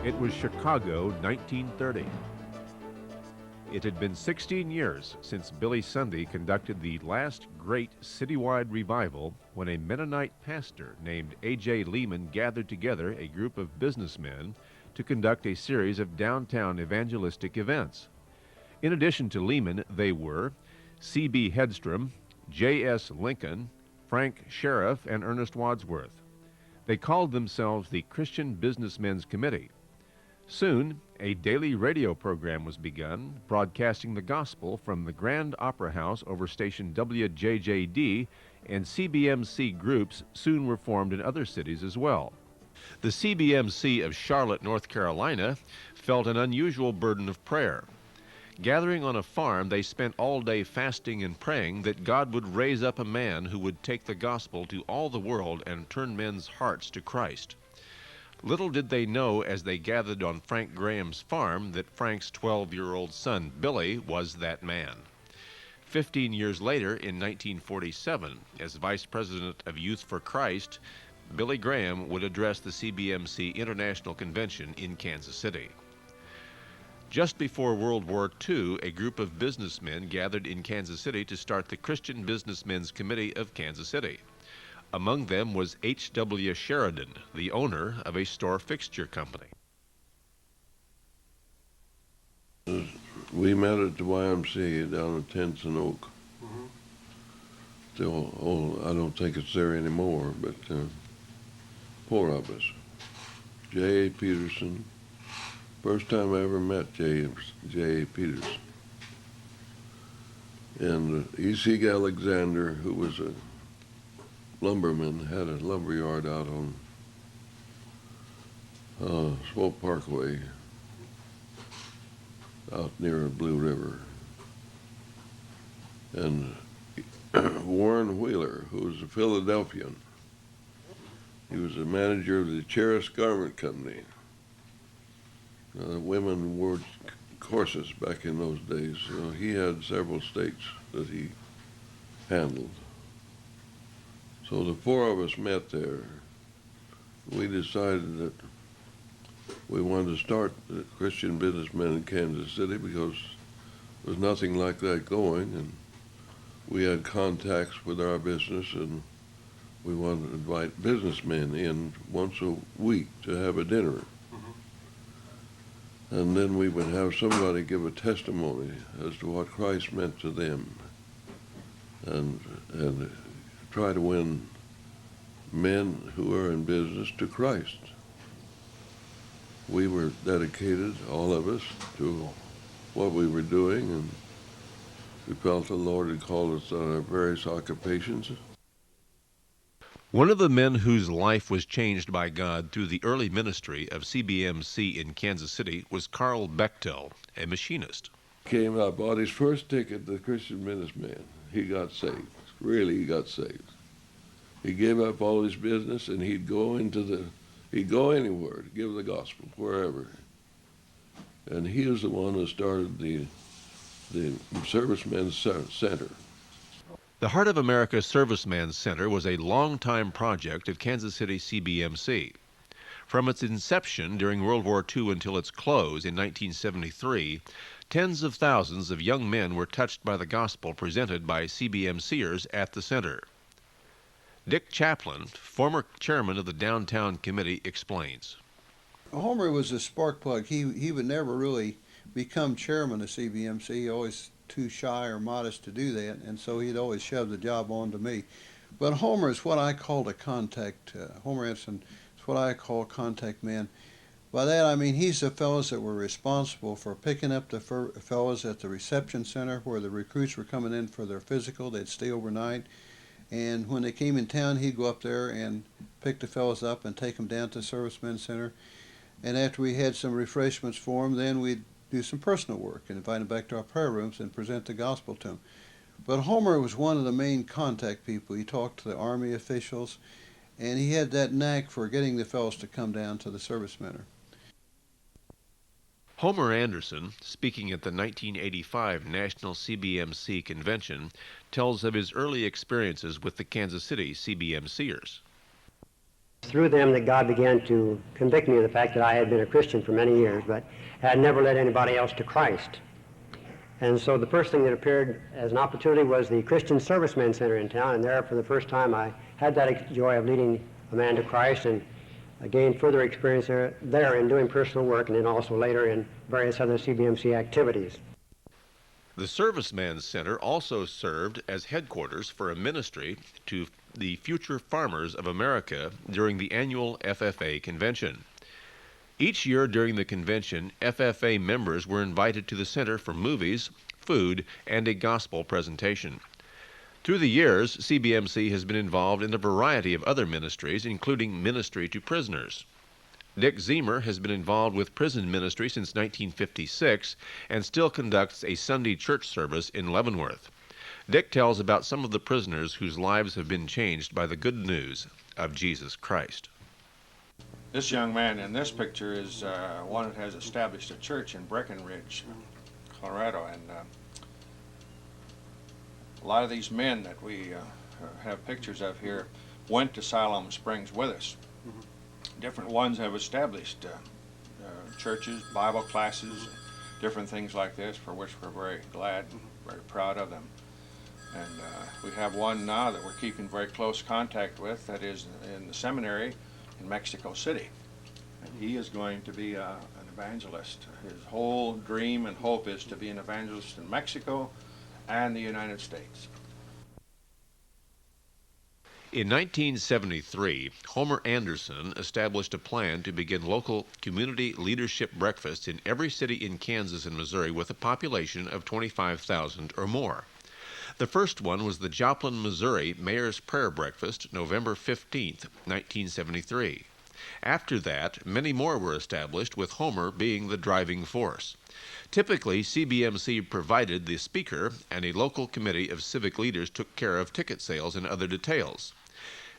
It was Chicago, 1930. It had been 16 years since Billy Sunday conducted the last great citywide revival when a Mennonite pastor named A.J. Lehman gathered together a group of businessmen to conduct a series of downtown evangelistic events. In addition to Lehman, they were C.B. Hedstrom, J.S. Lincoln, Frank Sheriff, and Ernest Wadsworth. They called themselves the Christian Businessmen's Committee. Soon, a daily radio program was begun, broadcasting the gospel from the Grand Opera House over station WJJD, and CBMC groups soon were formed in other cities as well. The CBMC of Charlotte, North Carolina, felt an unusual burden of prayer. Gathering on a farm, they spent all day fasting and praying that God would raise up a man who would take the gospel to all the world and turn men's hearts to Christ. Little did they know as they gathered on Frank Graham's farm that Frank's 12-year-old son, Billy, was that man. 15 years later, in 1947, as Vice President of Youth for Christ, Billy Graham would address the CBMC International Convention in Kansas City. Just before World War II, a group of businessmen gathered in Kansas City to start the Christian Businessmen's Committee of Kansas City. Among them was H.W. Sheridan, the owner of a store fixture company. We met at the YMCA down at Tenson Oak. Still, I don't think it's there anymore, but 4 of us. J.A. Peterson. First time I ever met J.A. Peterson. And E.C. Alexander, who was a lumberman, had a lumber yard out on Swope Parkway out near the Blue River. And Warren Wheeler, who was a Philadelphian. He was the manager of the Cheris Garment Company. Women wore corsets back in those days. He had several states that he handled. So the 4 of us met there. We decided that we wanted to start the Christian Businessmen in Kansas City because there was nothing like that going, and we had contacts with our business, and we wanted to invite businessmen in once a week to have a dinner. And then we would have somebody give a testimony as to what Christ meant to them, and try to win men who are in business to Christ. We were dedicated, all of us, to what we were doing, and we felt the Lord had called us on our various occupations. One of the men whose life was changed by God through the early ministry of CBMC in Kansas City was Carl Bechtel, a machinist. Came out, bought his first ticket to the Christian Businessman. He got saved. Really, he got saved. He gave up all his business, and he'd go anywhere to give the gospel, wherever. And he was the one who started the Servicemen's Center. The Heart of America Serviceman Center was a long-time project of Kansas City CBMC. From its inception during World War II until its close in 1973, tens of thousands of young men were touched by the gospel presented by CBMCers at the center. Dick Chaplin, former chairman of the Downtown Committee, explains. Homer was a spark plug. He would never really become chairman of CBMC. He always too shy or modest to do that, and so he'd always shove the job on to me. But Homer is what I called a contact. Homer Anderson is what I call a contact man. By that I mean he's the fellows that were responsible for picking up the fellows at the reception center where the recruits were coming in for their physical. They'd stay overnight, and when they came in town, he'd go up there and pick the fellows up and take them down to the Servicemen's Center. And after we had some refreshments for them, then we'd do some personal work and invite them back to our prayer rooms and present the gospel to them. But Homer was one of the main contact people. He talked to the Army officials, and he had that knack for getting the fellows to come down to the service center. Homer Anderson, speaking at the 1985 National CBMC Convention, tells of his early experiences with the Kansas City CBMCers. Through them that God began to convict me of the fact that I had been a Christian for many years, but had never led anybody else to Christ. And so the first thing that appeared as an opportunity was the Christian Servicemen Center in town, and there for the first time I had that joy of leading a man to Christ, and I gained further experience there in doing personal work, and then also later in various other CBMC activities. The Serviceman Center also served as headquarters for a ministry to the future farmers of America during the annual FFA convention. Each year during the convention, FFA members were invited to the center for movies, food, and a gospel presentation. Through the years, CBMC has been involved in a variety of other ministries, including ministry to prisoners. Dick Zemer has been involved with prison ministry since 1956 and still conducts a Sunday church service in Leavenworth. Dick tells about some of the prisoners whose lives have been changed by the good news of Jesus Christ. This young man in this picture is one that has established a church in Breckenridge, Colorado, and a lot of these men that we have pictures of here went to Siloam Springs with us. Different ones have established churches, Bible classes, different things like this, for which we're very glad, very proud of them. And we have one now that we're keeping very close contact with that is in the seminary in Mexico City. And he is going to be an evangelist. His whole dream and hope is to be an evangelist in Mexico and the United States. In 1973, Homer Anderson established a plan to begin local community leadership breakfasts in every city in Kansas and Missouri with a population of 25,000 or more. The first one was the Joplin, Missouri Mayor's Prayer Breakfast, November 15, 1973. After that, many more were established, with Homer being the driving force. Typically, CBMC provided the speaker, and a local committee of civic leaders took care of ticket sales and other details.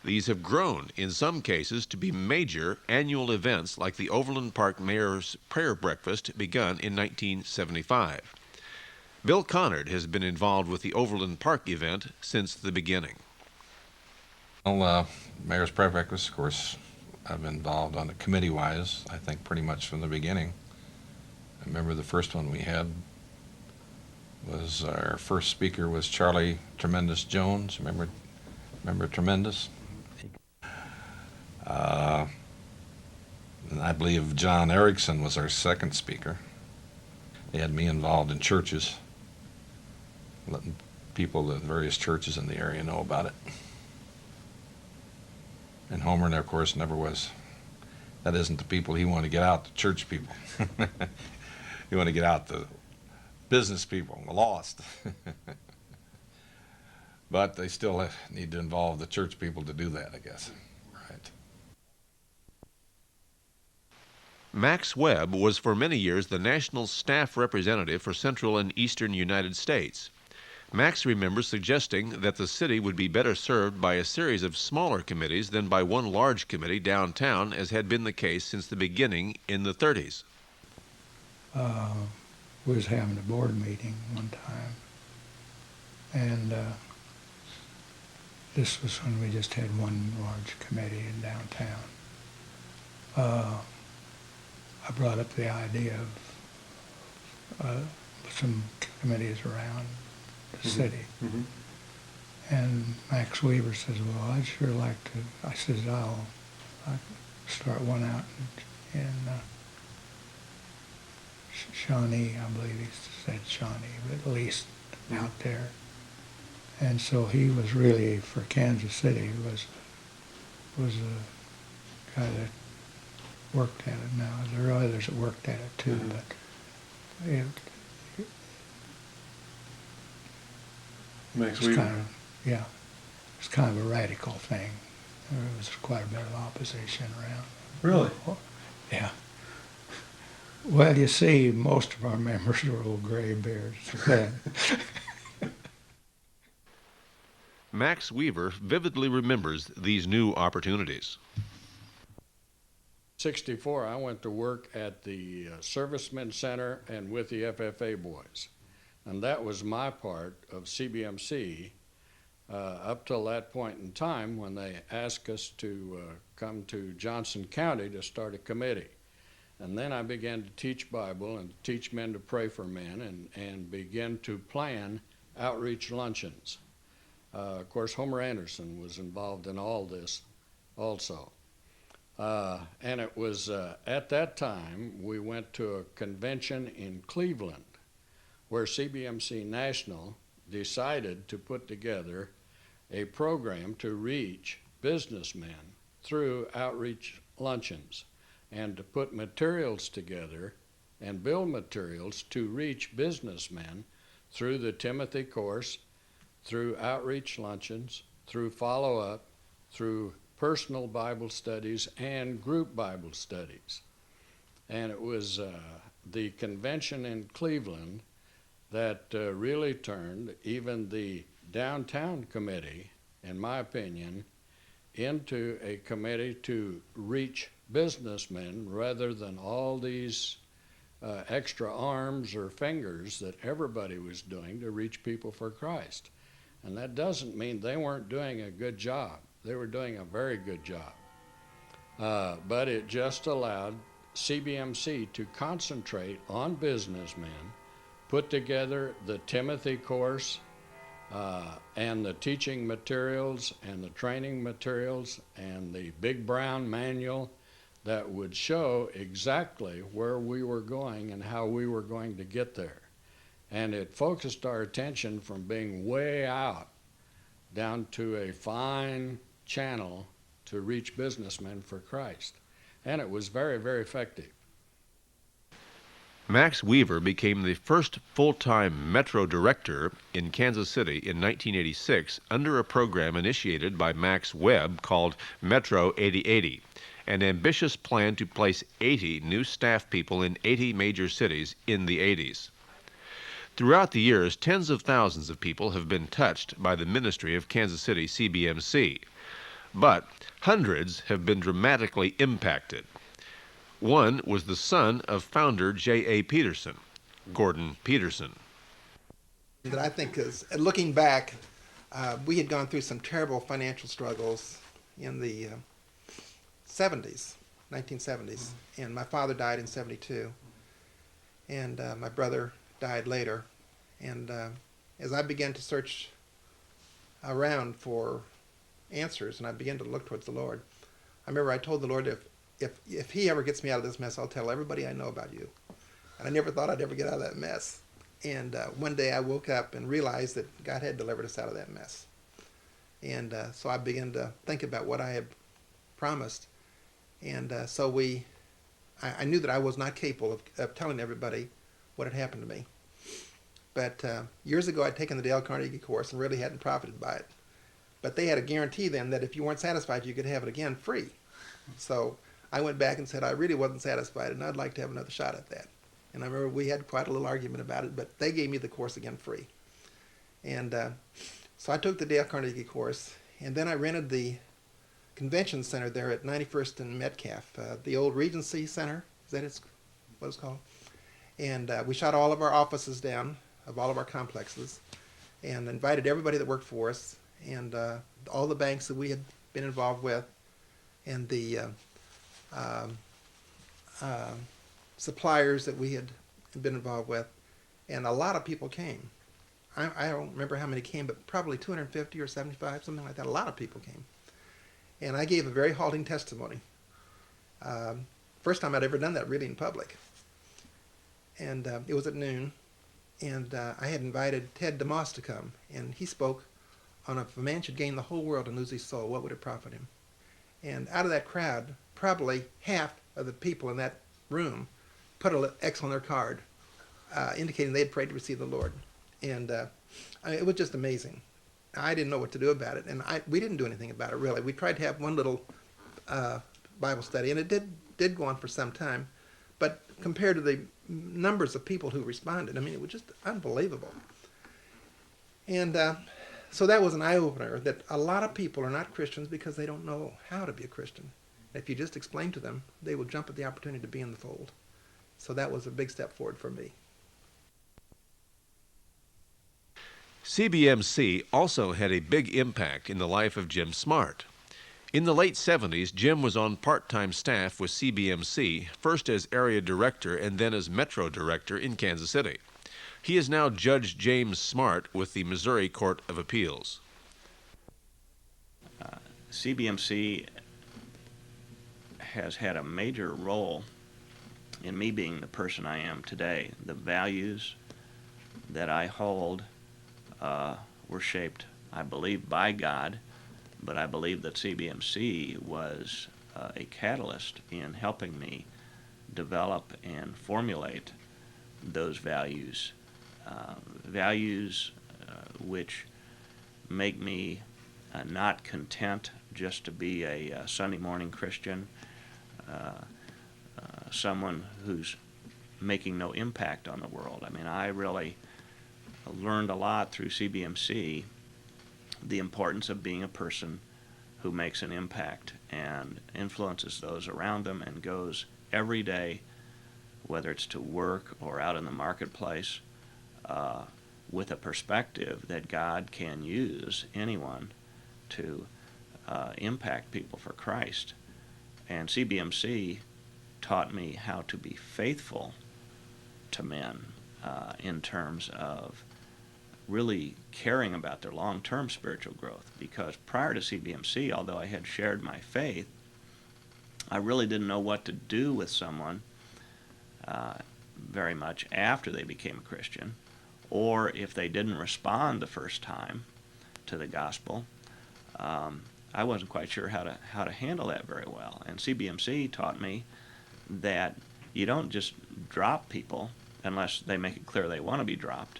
These have grown, in some cases, to be major annual events like the Overland Park Mayor's Prayer Breakfast, begun in 1975. Bill Connard has been involved with the Overland Park event since the beginning. Well, Mayor's Prayer Breakfast, of course, I've been involved on it committee-wise, I think pretty much from the beginning. I remember the first one we had was, our first speaker was Charlie Tremendous Jones. Remember Tremendous? And I believe John Erickson was our second speaker. They had me involved in churches, letting people at various churches in the area know about it. And Homer, of course, never was. That isn't the people he wanted to get out, the church people. He wanted to get out the business people, the lost. But they still need to involve the church people to do that, I guess. Right. Max Webb was for many years the national staff representative for Central and Eastern United States. Max remembers suggesting that the city would be better served by a series of smaller committees than by one large committee downtown, as had been the case since the beginning in the 30s. We was having a board meeting one time, and this was when we just had one large committee in downtown. I brought up the idea of some committees around the city. And Max Weaver says, well, I'd sure like to. I says, I'll start one out in Shawnee, I believe he said Shawnee, but at least out there. And so he was really, for Kansas City, was a guy that worked at it now. There are others that worked at it too, but Max it's Weaver. kind of, yeah, it's kind of a radical thing. There was quite a bit of opposition around. Really? Yeah. Well, you see, most of our members were old gray beards then. Max Weaver vividly remembers these new opportunities. 64, I went to work at the Servicemen Center and with the FFA boys. And that was my part of CBMC up till that point in time when they asked us to come to Johnson County to start a committee. And then I began to teach Bible and teach men to pray for men and begin to plan outreach luncheons. Of course, Homer Anderson was involved in all this also. And it was at that time we went to a convention in Cleveland where CBMC National decided to put together a program to reach businessmen through outreach luncheons and to put materials together and build materials to reach businessmen through the Timothy course, through outreach luncheons, through follow-up, through personal Bible studies and group Bible studies. And it was the convention in Cleveland that really turned even the downtown committee, in my opinion, into a committee to reach businessmen rather than all these extra arms or fingers that everybody was doing to reach people for Christ. And that doesn't mean they weren't doing a good job. They were doing a very good job. But it just allowed CBMC to concentrate on businessmen, put together the Timothy course and the teaching materials and the training materials and the big brown manual that would show exactly where we were going and how we were going to get there. And it focused our attention from being way out down to a fine channel to reach businessmen for Christ. And it was very, very effective. Max Weaver became the first full-time Metro director in Kansas City in 1986 under a program initiated by Max Webb called Metro 8080, an ambitious plan to place 80 new staff people in 80 major cities in the 80s. Throughout the years, tens of thousands of people have been touched by the ministry of Kansas City CBMC, but hundreds have been dramatically impacted. One was the son of founder J.A. Peterson, Gordon Peterson. That I think is, looking back, we had gone through some terrible financial struggles in the 70s, 1970s, and my father died in 72, and my brother died later, and as I began to search around for answers and I began to look towards the Lord, I remember I told the Lord, if he ever gets me out of this mess, I'll tell everybody I know about you. And I never thought I'd ever get out of that mess. And one day I woke up and realized that God had delivered us out of that mess. And so I began to think about what I had promised. And so I knew that I was not capable of telling everybody what had happened to me. But years ago I'd taken the Dale Carnegie course and really hadn't profited by it. But they had a guarantee then that if you weren't satisfied, you could have it again free. So I went back and said I really wasn't satisfied and I'd like to have another shot at that. And I remember we had quite a little argument about it, but they gave me the course again free. And so I took the Dale Carnegie course, and then I rented the convention center there at 91st and Metcalf, the old Regency Center, is that what it's called? And we shut all of our offices down of all of our complexes and invited everybody that worked for us and all the banks that we had been involved with and the suppliers that we had been involved with, and a lot of people came. I don't remember how many came, but probably 250 or 75, something like that. A lot of people came. And I gave a very halting testimony. First time I'd ever done that really in public. And it was at noon, and I had invited Ted DeMoss to come, and he spoke on if a man should gain the whole world and lose his soul, what would it profit him? And out of that crowd, probably half of the people in that room put an X on their card, indicating they had prayed to receive the Lord. And it was just amazing. I didn't know what to do about it, and we didn't do anything about it, really. We tried to have one little Bible study, and it did go on for some time. But compared to the numbers of people who responded, I mean, it was just unbelievable. And so that was an eye-opener that a lot of people are not Christians because they don't know how to be a Christian. If you just explain to them, they will jump at the opportunity to be in the fold. So that was a big step forward for me. CBMC also had a big impact in the life of Jim Smart. In the late 70s, Jim was on part-time staff with CBMC, first as area director and then as metro director in Kansas City. He is now Judge James Smart with the Missouri Court of Appeals. CBMC has had a major role in me being the person I am today. The values that I hold were shaped, I believe, by God, but I believe that CBMC was a catalyst in helping me develop and formulate those values. Values which make me not content just to be a Sunday morning Christian, someone who's making no impact on the world. I mean, I really learned a lot through CBMC, the importance of being a person who makes an impact and influences those around them and goes every day, whether it's to work or out in the marketplace, with a perspective that God can use anyone to impact people for Christ. And CBMC taught me how to be faithful to men in terms of really caring about their long-term spiritual growth. Because prior to CBMC, although I had shared my faith, I really didn't know what to do with someone very much after they became a Christian, or if they didn't respond the first time to the gospel. I wasn't quite sure how to handle that very well. And CBMC taught me that you don't just drop people unless they make it clear they want to be dropped.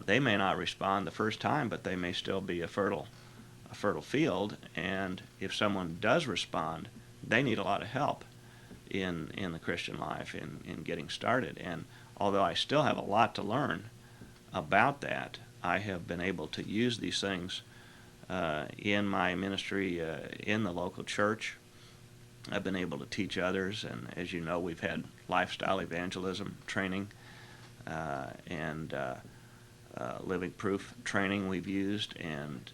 They may not respond the first time, but they may still be a fertile field. And if someone does respond, they need a lot of help in the Christian life, in getting started. And although I still have a lot to learn about that, I have been able to use these things in my ministry in the local church. I've been able to teach others, and as you know, we've had lifestyle evangelism training and living proof training we've used, and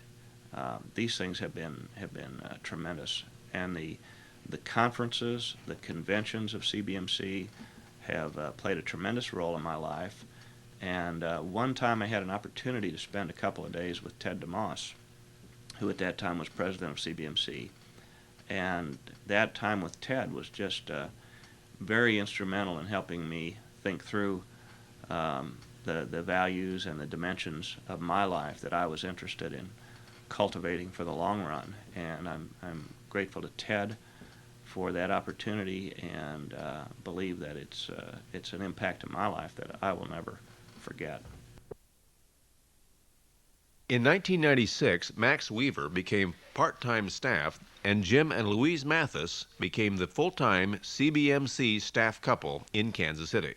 these things have been tremendous. And the conferences, the conventions of CBMC have played a tremendous role in my life. And one time I had an opportunity to spend a couple of days with Ted DeMoss, who at that time was president of CBMC. And that time with Ted was just very instrumental in helping me think through the values and the dimensions of my life that I was interested in cultivating for the long run. And I'm grateful to Ted for that opportunity, and believe that it's an impact in my life that I will never forget. In 1996, Max Weaver became part-time staff, and Jim and Louise Mathis became the full-time CBMC staff couple in Kansas City.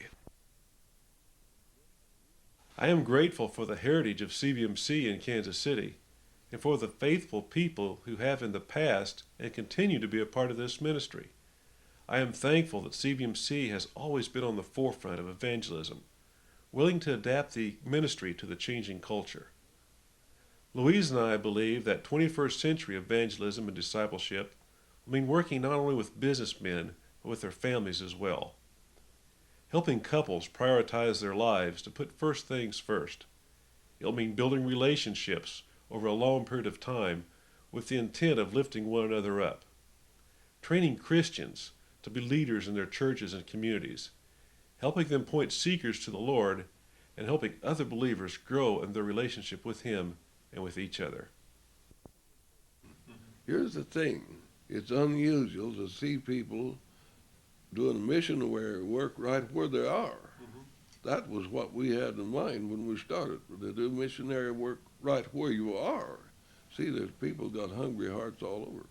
I am grateful for the heritage of CBMC in Kansas City and for the faithful people who have in the past and continue to be a part of this ministry. I am thankful that CBMC has always been on the forefront of evangelism, willing to adapt the ministry to the changing culture. Louise and I believe that 21st century evangelism and discipleship will mean working not only with businessmen, but with their families as well. Helping couples prioritize their lives to put first things first. It'll mean building relationships over a long period of time with the intent of lifting one another up. Training Christians to be leaders in their churches and communities. Helping them point seekers to the Lord, and helping other believers grow in their relationship with Him and with each other. Here's the thing. It's unusual to see people doing missionary work right where they are. That was what we had in mind when we started, to do missionary work right where you are. See, there's people got hungry hearts all over.